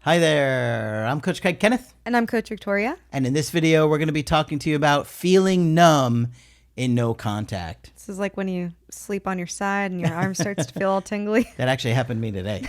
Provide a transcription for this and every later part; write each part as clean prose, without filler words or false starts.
Hi there, I'm Coach Kenneth. And I'm Coach Victoria. And in this video, we're going to be talking to you about feeling numb in no contact. This is like when you sleep on your side and your arm starts to feel all tingly. That actually happened to me today.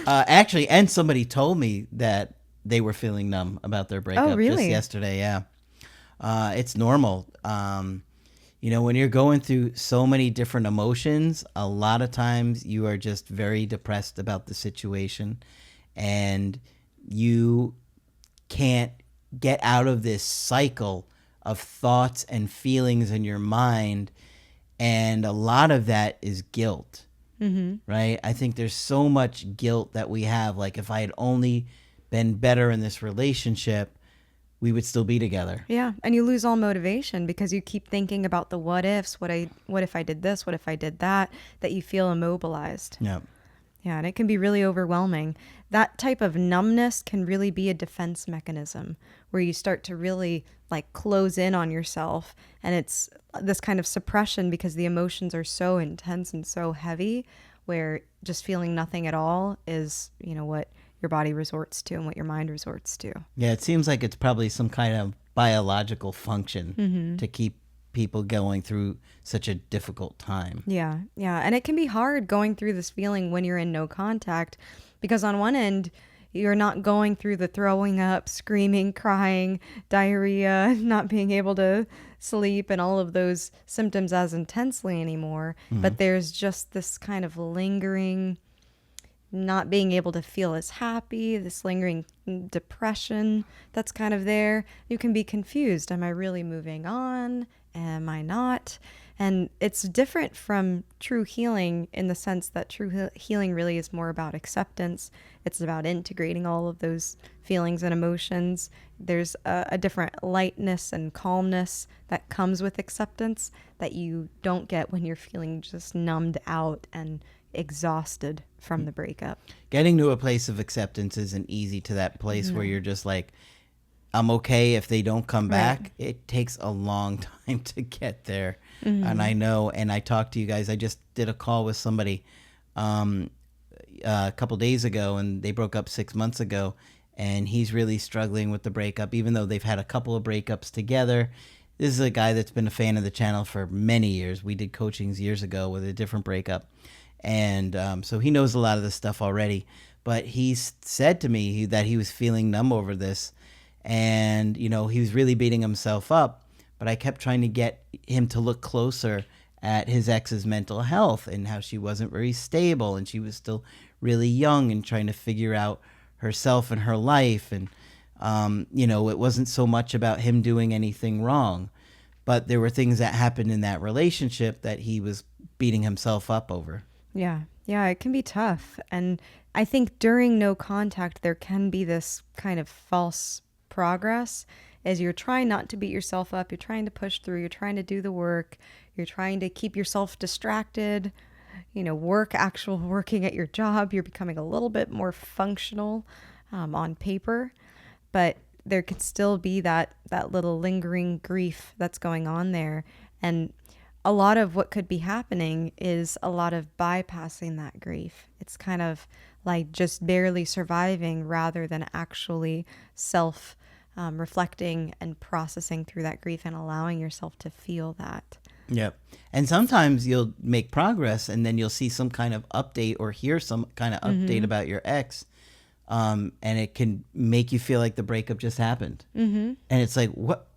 Actually, and somebody told me that they were feeling numb about their breakup just yesterday. Yeah. It's normal. When you're going through so many different emotions, a lot of times you are just very depressed about the situation and you can't get out of this cycle of thoughts and feelings in your mind. And a lot of that is guilt, right? I think there's so much guilt that we have. Like, if I had only been better in this relationship, we would still be together. Yeah. And you lose all motivation because you keep thinking about the what ifs, what if I did this, what if I did that you feel immobilized. Yeah. Yeah. And it can be really overwhelming. That type of numbness can really be a defense mechanism where you start to really close in on yourself. And it's this kind of suppression because the emotions are so intense and so heavy, where just feeling nothing at all is, what your body resorts to and what your mind resorts to. Yeah, it seems like it's probably some kind of biological function to keep people going through such a difficult time. Yeah. And it can be hard going through this feeling when you're in no contact, because on one end, you're not going through the throwing up, screaming, crying, diarrhea, not being able to sleep, and all of those symptoms as intensely anymore. But there's just this kind of lingering not being able to feel as happy, this lingering depression that's kind of there. You can be confused. Am I really moving on? Am I not? And it's different from true healing in the sense that true healing really is more about acceptance. It's about integrating all of those feelings and emotions. There's a different lightness and calmness that comes with acceptance that you don't get when you're feeling just numbed out and exhausted from the breakup. Getting to a place of acceptance isn't easy, to that place where you're just like, I'm okay if they don't come back. It takes a long time to get there. And I know, and I talked to you guys, I just did a call with somebody a couple days ago, and they broke up 6 months ago, and he's really struggling with the breakup, even though they've had a couple of breakups together. This is a guy that's been a fan of the channel for many years. We did coachings years ago with a different breakup. And so he knows a lot of this stuff already. But he said to me that he was feeling numb over this. And, he was really beating himself up. But I kept trying to get him to look closer at his ex's mental health and how she wasn't very stable. And she was still really young and trying to figure out herself and her life. And, it wasn't so much about him doing anything wrong. But there were things that happened in that relationship that he was beating himself up over. Yeah, it can be tough. And I think during no contact, there can be this kind of false progress as you're trying not to beat yourself up. You're trying to push through. You're trying to do the work. You're trying to keep yourself distracted, working at your job. You're becoming a little bit more functional on paper. But there could still be that little lingering grief that's going on there. And a lot of what could be happening is a lot of bypassing that grief. It's kind of like just barely surviving rather than actually reflecting and processing through that grief and allowing yourself to feel that. Yep. And sometimes you'll make progress and then you'll see some kind of update or hear some kind of update about your ex. And it can make you feel like the breakup just happened. And it's like, what?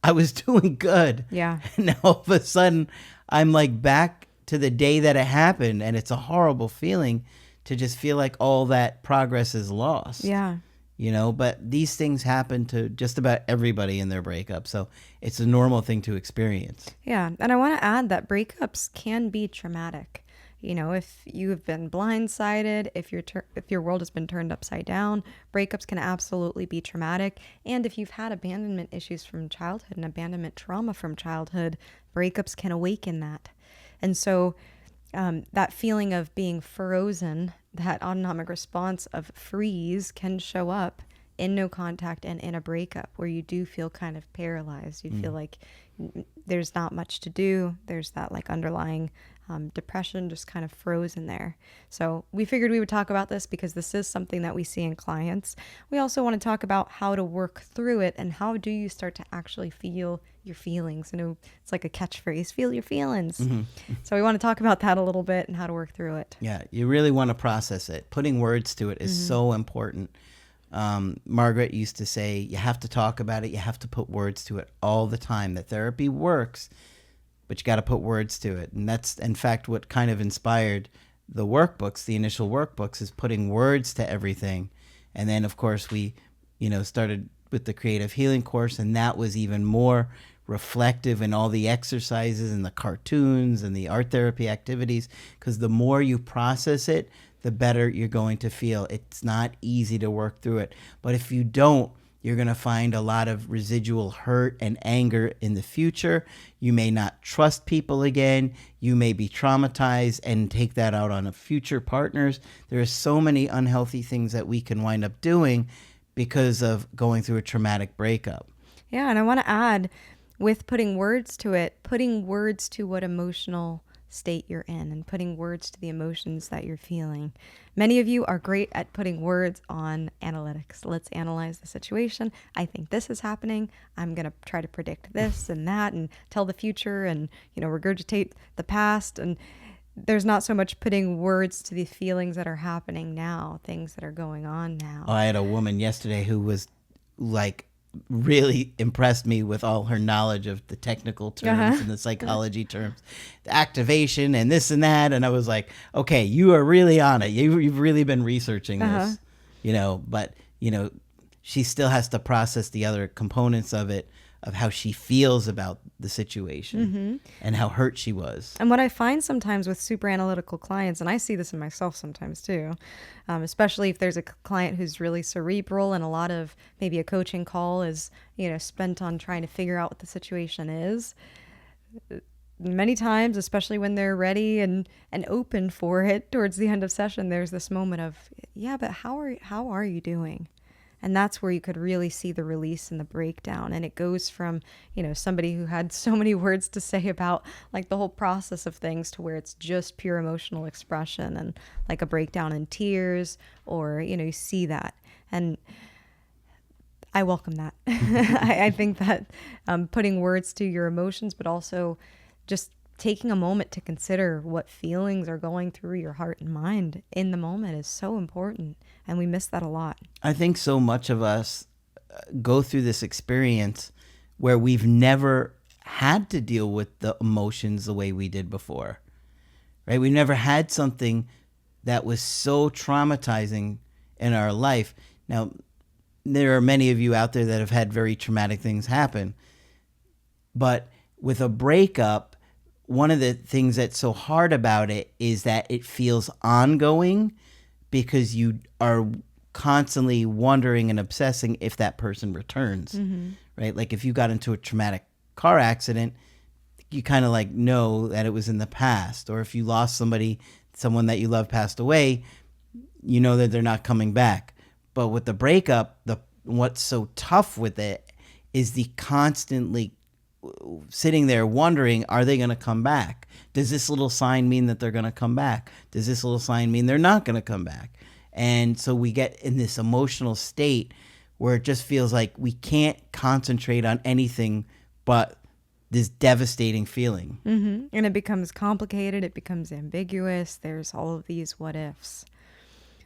I was doing good. Yeah. And now all of a sudden I'm back to the day that it happened. And it's a horrible feeling to just feel like all that progress is lost. Yeah. But these things happen to just about everybody in their breakup. So it's a normal thing to experience. Yeah. And I want to add that breakups can be traumatic. If you've been blindsided, if your world has been turned upside down, breakups can absolutely be traumatic. And if you've had abandonment issues from childhood and abandonment trauma from childhood, breakups can awaken that. And so that feeling of being frozen, that autonomic response of freeze, can show up in no contact and in a breakup where you do feel kind of paralyzed. You feel like there's not much to do. There's that underlying depression just kind of froze in there. So we figured we would talk about this because this is something that we see in clients. We also want to talk about how to work through it and how do you start to actually feel your feelings. You know, it's like a catchphrase, feel your feelings. So we want to talk about that a little bit and how to work through it. Yeah, you really want to process it. Putting words to it is so important. Margaret used to say, you have to talk about it. You have to put words to it all the time. That therapy works, but you got to put words to it. And that's, in fact, what kind of inspired the workbooks, the initial workbooks, is putting words to everything. And then, of course, we, started with the creative healing course, and that was even more reflective in all the exercises and the cartoons and the art therapy activities, because the more you process it, the better you're going to feel. It's not easy to work through it. But if you don't, you're going to find a lot of residual hurt and anger in the future. You may not trust people again. You may be traumatized and take that out on future partners. There are so many unhealthy things that we can wind up doing because of going through a traumatic breakup. Yeah, and I want to add, with putting words to it, putting words to what emotional state you're in and putting words to the emotions that you're feeling. Many of you are great at putting words on analytics. Let's analyze the situation. I think this is happening. I'm going to try to predict this and that and tell the future and, regurgitate the past. And there's not so much putting words to the feelings that are happening now, things that are going on now. I had a woman yesterday who was really impressed me with all her knowledge of the technical terms and the psychology terms, the activation and this and that. And I was like, okay, you are really on it. You've really been researching this, but she still has to process the other components of it, of how she feels about the situation and how hurt she was. And what I find sometimes with super analytical clients, and I see this in myself sometimes too, especially if there's a client who's really cerebral and a lot of maybe a coaching call is, spent on trying to figure out what the situation is. Many times, especially when they're ready and open for it towards the end of session, there's this moment of, yeah, but how are you doing? And that's where you could really see the release and the breakdown. And it goes from, somebody who had so many words to say about like the whole process of things to where it's just pure emotional expression and like a breakdown in tears or, you see that. And I welcome that. I think that putting words to your emotions, but also just taking a moment to consider what feelings are going through your heart and mind in the moment is so important. And we miss that a lot. I think so much of us go through this experience where we've never had to deal with the emotions the way we did before, right? We never had something that was so traumatizing in our life. Now, there are many of you out there that have had very traumatic things happen. But with a breakup, one of the things that's so hard about it is that it feels ongoing because you are constantly wondering and obsessing if that person returns, right? Like if you got into a traumatic car accident, you kind of like know that it was in the past. Or if you lost someone that you love passed away, you know that they're not coming back. But with the breakup, what's so tough with it is the constantly sitting there wondering, are they going to come back? Does this little sign mean that they're going to come back? Does this little sign mean they're not going to come back? And so we get in this emotional state where it just feels like we can't concentrate on anything but this devastating feeling. And it becomes complicated. It becomes ambiguous. There's all of these what ifs.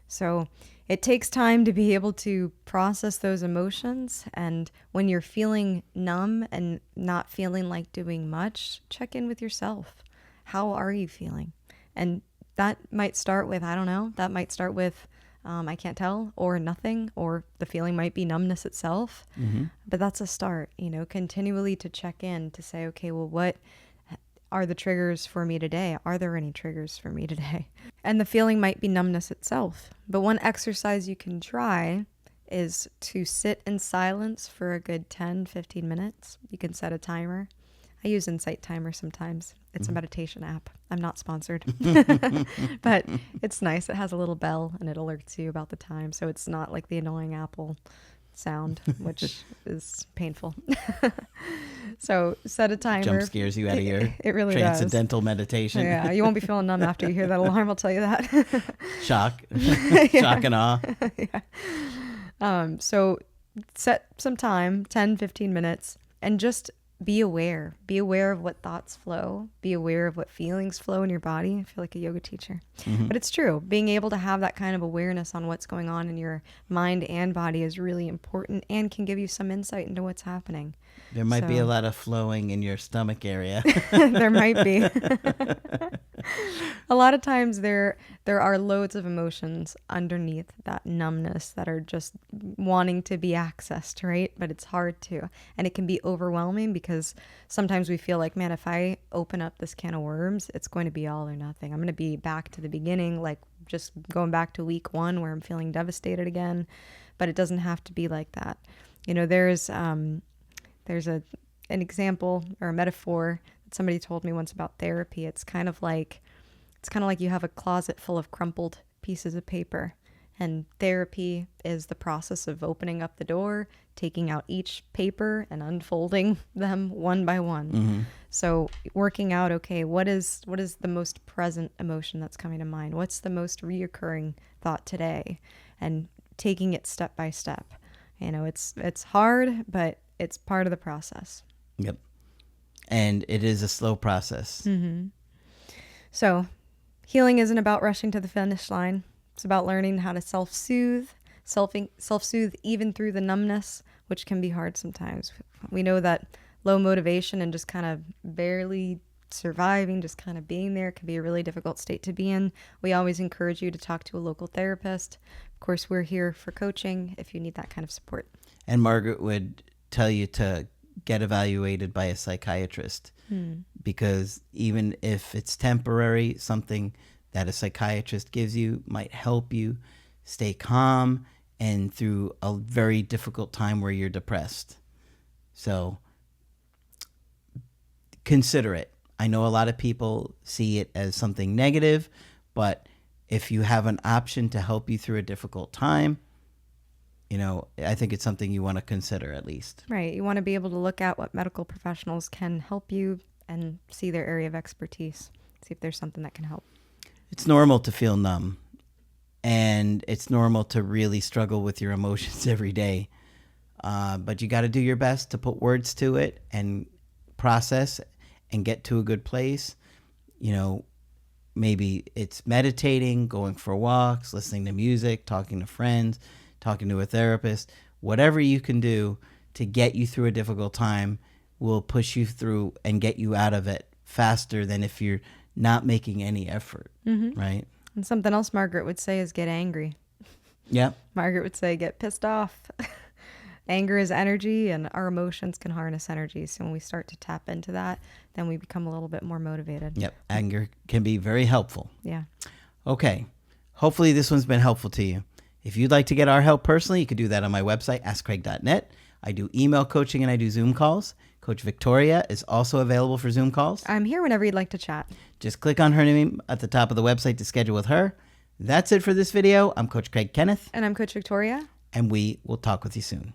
So it takes time to be able to process those emotions. And when you're feeling numb and not feeling like doing much, check in with yourself. How are you feeling? And that might start with, I don't know, that might start with, I can't tell, or nothing, or the feeling might be numbness itself. But that's a start, continually to check in to say, okay, well, what are the triggers for me today? Are there any triggers for me today? And the feeling might be numbness itself. But one exercise you can try is to sit in silence for a good 10, 15 minutes. You can set a timer. I use Insight Timer sometimes. It's a meditation app. I'm not sponsored, but it's nice. It has a little bell and it alerts you about the time. So it's not like the annoying Apple sound, which is painful. So set a timer. Jump scares you out of your It really transcendental does. meditation. Yeah, you won't be feeling numb after you hear that alarm, I'll tell you that. Shock. Shock and awe. Yeah. So set some time, 10, 15 minutes, and just be aware. Be aware of what thoughts flow. Be aware of what feelings flow in your body. I feel like a yoga teacher. But it's true. Being able to have that kind of awareness on what's going on in your mind and body is really important and can give you some insight into what's happening. There might be a lot of flowing in your stomach area. There might be. A lot of times there are loads of emotions underneath that numbness that are just wanting to be accessed, right? But it's hard to. And it can be overwhelming because sometimes we feel like, man, if I open up this can of worms, it's going to be all or nothing. I'm going to be back to the beginning, like just going back to week 1 where I'm feeling devastated again. But it doesn't have to be like that. You know, there's an example or a metaphor that somebody told me once about therapy. It's kind of like you have a closet full of crumpled pieces of paper, and therapy is the process of opening up the door, taking out each paper and unfolding them one by one. So working out, okay, what is the most present emotion that's coming to mind? What's the most reoccurring thought today? And taking it step by step. You know, it's hard, but it's part of the process. Yep. And it is a slow process. So healing isn't about rushing to the finish line. It's about learning how to self-soothe even through the numbness, which can be hard sometimes. We know that low motivation and just kind of barely surviving, just kind of being there, can be a really difficult state to be in. We always encourage you to talk to a local therapist. Of course, we're here for coaching if you need that kind of support. And Margaret would tell you to get evaluated by a psychiatrist, because even if it's temporary, something that a psychiatrist gives you might help you stay calm and through a very difficult time where you're depressed. So consider it. I know a lot of people see it as something negative, but if you have an option to help you through a difficult time, you know, I think it's something you want to consider at least. Right. You want to be able to look at what medical professionals can help you and see their area of expertise, see if there's something that can help. It's normal to feel numb, and it's normal to really struggle with your emotions every day. But you got to do your best to put words to it and process and get to a good place. You know, maybe it's meditating, going for walks, listening to music, talking to friends, talking to a therapist. Whatever you can do to get you through a difficult time will push you through and get you out of it faster than if you're not making any effort, right? And something else Margaret would say is get angry. Yeah. Margaret would say get pissed off. Anger is energy, and our emotions can harness energy. So when we start to tap into that, then we become a little bit more motivated. Yep. Anger can be very helpful. Yeah. Okay. Hopefully this one's been helpful to you. If you'd like to get our help personally, you could do that on my website, askcraig.net. I do email coaching and I do Zoom calls. Coach Victoria is also available for Zoom calls. I'm here whenever you'd like to chat. Just click on her name at the top of the website to schedule with her. That's it for this video. I'm Coach Craig Kenneth. And I'm Coach Victoria. And we will talk with you soon.